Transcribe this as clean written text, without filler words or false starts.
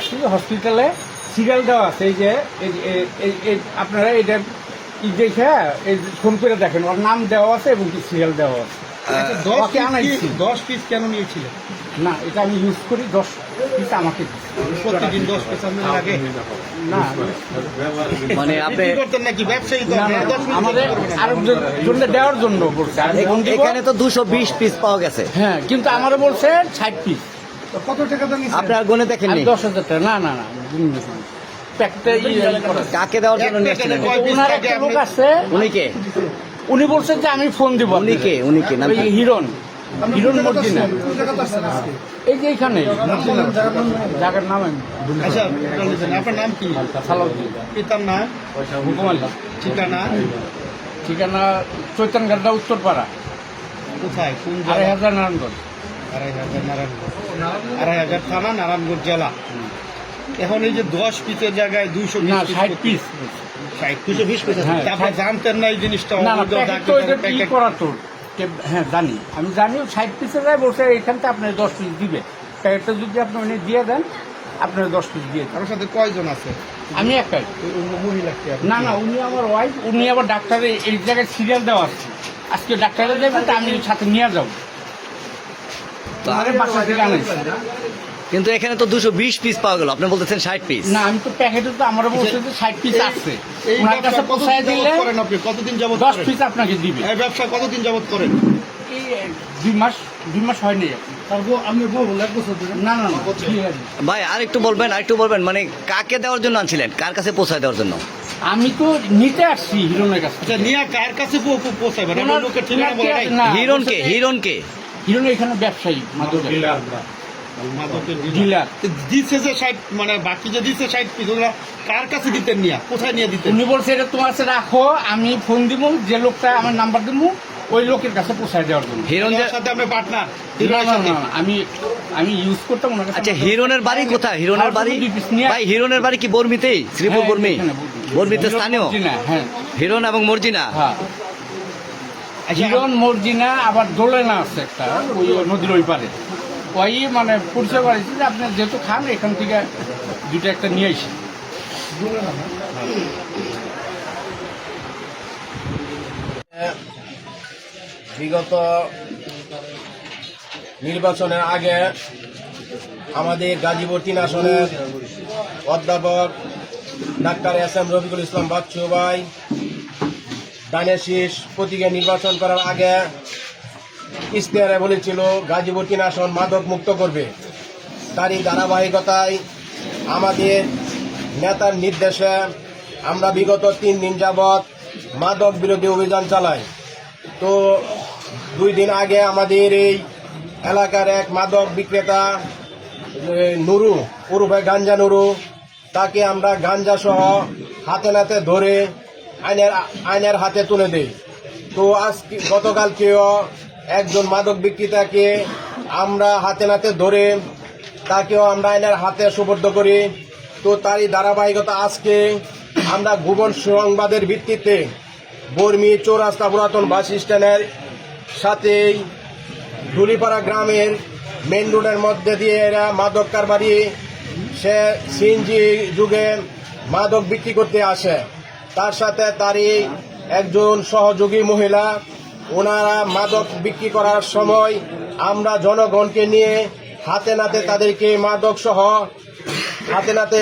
আসছি হসপিটালে সিরিয়াল দেওয়া আছে, এই যে আপনারা এটা দেখে ফোন করে দেখেন, ওর নাম দেওয়া আছে এবং কি সিরিয়াল দেওয়া আছে। 10 পিস কেন নিয়েছিলেন? না, এটা আমি ইউজ করি, 10 পিস আমাকে প্রতিদিন 10 পিস আপনার লাগে না, মানে আপনি বিক্রি করতেন নাকি ব্যবসায়ী? তো না, আপনারা না, 10 পিস আমাদের আরো জন্য দেওয়ার জন্য বলছে। আর ফোন দিব। এখানে তো 220 পিস পাওয়া গেছে, হ্যাঁ, কিন্তু আমারও বলছে 60 পিস। কত টাকা দাম নিয়েছেন? আপনার গুনে দেখেননি? 10,000 টাকা। না না না, প্যাকটা কাকে দেওয়ার জন্য এক নিয়েছিলেন? প্যাকেটে কয় পিস ওনার থাকে? একটা লোক আছে, উনি কে? উনি বলছেন যে আমি ফোন দিব। উনি কে? উনি কে? নাম ওই কি? হিরণ মর্জিনা। এই যে এখানে জায়গার নাম আমি আচ্ছা, আপনার নাম কি? সালাউদ্দিন। পিতার নাম, হুকুম আলী। ঠিকানা ঠিকানা চৈতানগাড্ডা উত্তরপাড়া, কোথায়, কোন 2,500 নারায়ণগঞ্জ। 2,500 নারায়ণগঞ্জ, 2,500 থানা, নারায়ণগঞ্জ জেলা। এখন এই যে 10 পিসের জায়গায় 220 না, 60 পিস। 220 পিস। হ্যাঁ, আপনি জানতেন না এই জিনিসটা? না না, অবৈধ প্যাকেট তো এটা কি প্যাকেট। করা তোর। হ্যাঁ জানি, আমি জানি 60 পিসের যায় বলছে এখান থেকে আপনার 10 পিস দিবে। প্যাকেটটা যদি আপনি উনি দিয়ে দেন, আপনার 10 পিস দিয়ে দেন। আমার সাথে কয়জন আছে? আমি একাই। মহিলা কি? না না, উনি আমার ওয়াইফ, উনি আবার ডাক্তারে এই জায়গায় সিরিয়াল দেওয়া আছে। আজকে ডাক্তারে যাবেন, তা আমি সাথে নিয়ে যাবো। তোমাদের বাসা থেকে আনাইছি। কিন্তু এখানে তো 220 পিস পাওয়া গেল, আপনি বলতেছেন 60 পিস। না, আমি তো প্যাকেটে তো আমরা বলছি যে 60 পিস আছে। এই ওনার ব্যবসা কাছে পোষায় কতদিন দিলে যাবত করেন আপনি? কতদিন যাবত 10 করেন? পিস আপনাকে দিবে। এই ব্যবসা কতদিন যাবত করেন? এই 2 মাস হয়নি। আপনি বলুন, 1 বছর ধরে? না না না, ঠিক আছে। ভাই আরেকটু বলবেন মানে কাকে দেওয়ার জন্য আনছিলেন, কার কাছে পৌঁছায় দেওয়ার জন্য? আমি তো নিতে আসছি হিরণের কাছে। আচ্ছা, নিয়ে কার কাছে পৌঁছাবেন? আমি ওনার- লোকের ঠিকানা বলে নাই। না, হিরণ কে? বলছে যে- হিরণ কে? হিরণ এখানে ব্যবসায়ী, মাদকের মাদকের ডিলার। দিচ্ছে যে 60, মানে বাকি যে দিচ্ছে 60 পিস, ওগুলা কার কাছে দিতেন? নিয়ে কোথায় নিয়ে দিতেন? উনি বলছে এটা তোমার কাছে রাখো, আমি ফোন দিব, যে লোকটা আমার নাম্বার দিব ওই লোকের কাছে পৌঁছায় দেওয়ার জন্য। হিরণ যে ওর সাথে আপনি পার্টনার? না না না, আমি ইউজ করতাম ওনার কাছে। আচ্ছা, হিরণের বাড়ি কোথায়? হিরণের বাড়ি? ভাই হিরণের বাড়ি কি বর্মিতেই? শ্রীপুর বর্মি? বর্মিতে স্থানীয় হ্যাঁ হিরণ এবং মর্জিনা? হ্যাঁ, হিরণ মর্জিনা, আবার দোলেনা আছে একটা, ওই নদীর ওই পারে। ওই মানে পরিচয় করেছি যে আপনি যেহেতু খান, এখান থেকে দুটো একটা নিয়ে আসি। বিগত নির্বাচনের আগে আমাদের গাজীপুর 3 আসনের অধ্যাপক ডাক্তার এস.এম. রফিকুল ইসলাম বাচ্চু ভাই ধানের শীষ প্রতীকে নির্বাচন করার আগে ইশতেহারে বলেছিল গাজীপুর 3 আসন মাদক মুক্ত করবে। তারই ধারাবাহিকতায় আমাদের নেতার নির্দেশে আমরা বিগত 3 দিন যাবৎ মাদক বিরোধী অভিযান চালাই। তো 2 দিন আগে আমাদের এই এলাকার এক মাদক বিক্রেতা নুরু ওরফে গাঞ্জা নুরু, তাকে আমরা গাঞ্জা সহ হাতে নাতে ধরে আইনের হাতে তুলে দেই। তো আজকে গতকালকেও একজন মাদক বিক্রেতাকে আমরা হাতে নাতে ধরে তাকেও আমরা আইনের হাতে সুপর্দ করি। তো তারই ধারাবাহিকতা আজকে আমরা গোপন সংবাদের ভিত্তিতে বর্মি চৌরাস্তা পুরাতন বাস স্ট্যান্ডের সাথেই ধুলিপাড়া গ্রামের মেন রোডের মধ্যে দিয়ে এরা মাদক কারবারি, সে সিএনজি যুগে মাদক বিক্রি করতে আসে। তার সাথে তারই একজন সহযোগী মহিলা, ওনারা মাদক বিক্রি করার সময় আমরা জনগণকে নিয়ে হাতে নাতে তাদেরকে মাদক সহ হাতে নাতে